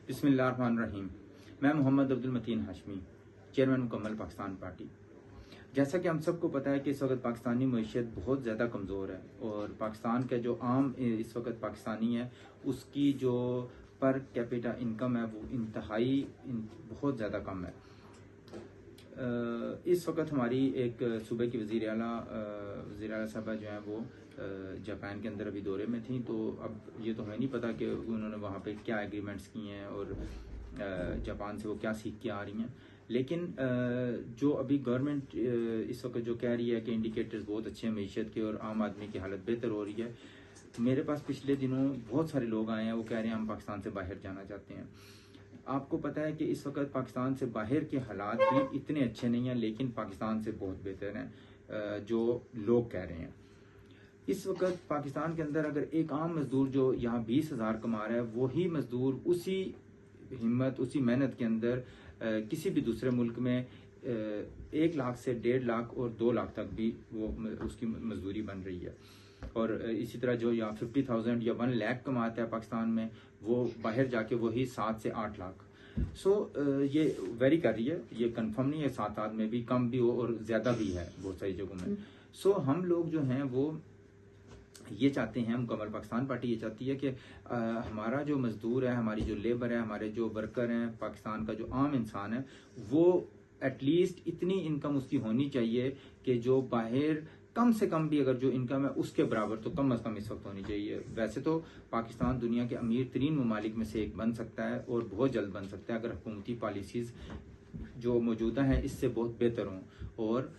बिस्मिल्लाहिर्रहमानिर्रहीम। मैं मोहम्मद अब्दुल मतीन हाशमी, चेयरमैन मुकम्मल पाकिस्तान पार्टी। जैसा कि हम सबको पता है कि इस वक्त पाकिस्तानी मईशत बहुत ज़्यादा कमज़ोर है और पाकिस्तान का जो आम इस वक्त पाकिस्तानी है उसकी जो पर कैपिटा इनकम है वो बहुत ज़्यादा कम है। इस वक्त हमारी एक सूबे की वज़ीर आला साहबा जो हैं वो जापान के अंदर अभी दौरे में थी, तो अब ये तो हमें नहीं पता कि उन्होंने वहाँ पे क्या एग्रीमेंट्स किए हैं और जापान से वो क्या सीख के आ रही हैं। लेकिन जो अभी गवर्नमेंट इस वक्त जो कह रही है कि इंडिकेटर्स बहुत अच्छे हैं मईशत के और आम आदमी की हालत बेहतर हो रही है। मेरे पास पिछले दिनों बहुत सारे लोग आए हैं, वो कह रहे हैं हम पाकिस्तान से बाहर जाना चाहते हैं। आपको पता है कि इस वक्त पाकिस्तान से बाहर के हालात भी इतने अच्छे नहीं हैं, लेकिन पाकिस्तान से बहुत बेहतर हैं जो लोग कह रहे हैं। इस वक्त पाकिस्तान के अंदर अगर एक आम मजदूर जो यहाँ 20,000 कमा रहा है, वही मजदूर उसी हिम्मत उसी मेहनत के अंदर किसी भी दूसरे मुल्क में 1 लाख से 1.5 लाख और 2 लाख तक भी वो उसकी मजदूरी बन रही है। और इसी तरह जो यहाँ 50,000 या 1 लाख कमाता है पाकिस्तान में, वो बाहर जाके वही 7 से 8 लाख। ये वेरी कर रही है, ये कंफर्म नहीं है, 7-8 में भी कम भी हो और ज्यादा भी है बहुत सारी जगहों में। हम लोग जो हैं वो ये चाहते हैं, मुकम्मल पाकिस्तान पार्टी ये चाहती है कि हमारा जो मजदूर है, हमारी जो लेबर है, हमारे जो वर्कर हैं, पाकिस्तान का जो आम इंसान है, वो एटलीस्ट इतनी इनकम उसकी होनी चाहिए कि जो बाहर कम से कम भी अगर जो इनकम है उसके बराबर तो कम अज कम इस वक्त होनी चाहिए। वैसे तो पाकिस्तान दुनिया के अमीर तरीन ममालिक में से एक बन सकता है और बहुत जल्द बन सकता है अगर हुकूमती पॉलिसीज जो मौजूदा है इससे बहुत बेहतर हों और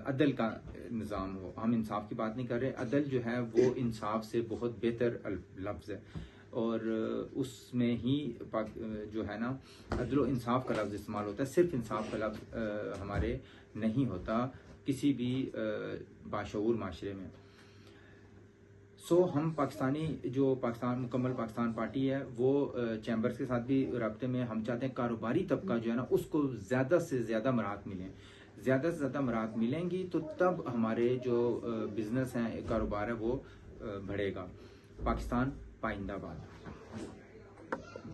अदल का निज़ाम हो। हम इंसाफ की बात नहीं कर रहे, अदल जो है वो इंसाफ से बहुत बेहतर लफ्ज़ है और उसमें ही जो है ना अदल और इंसाफ का लफ्ज़ इस्तेमाल होता है, सिर्फ इंसाफ का लफ्ज़ हमारे नहीं होता किसी भी बाशऊर माशरे में। हम पाकिस्तान मुकम्मल पाकिस्तान पार्टी है वो चैम्बर्स के साथ भी रब्ते में हम चाहते हैं कारोबारी तबका जो है ना उसको ज़्यादा से ज़्यादा मराहत मिलें। ज़्यादा से ज़्यादा मराहत मिलेंगी तो तब हमारे जो बिजनेस हैं, कारोबार है वो बढ़ेगा। पाकिस्तान पाइंदाबाद।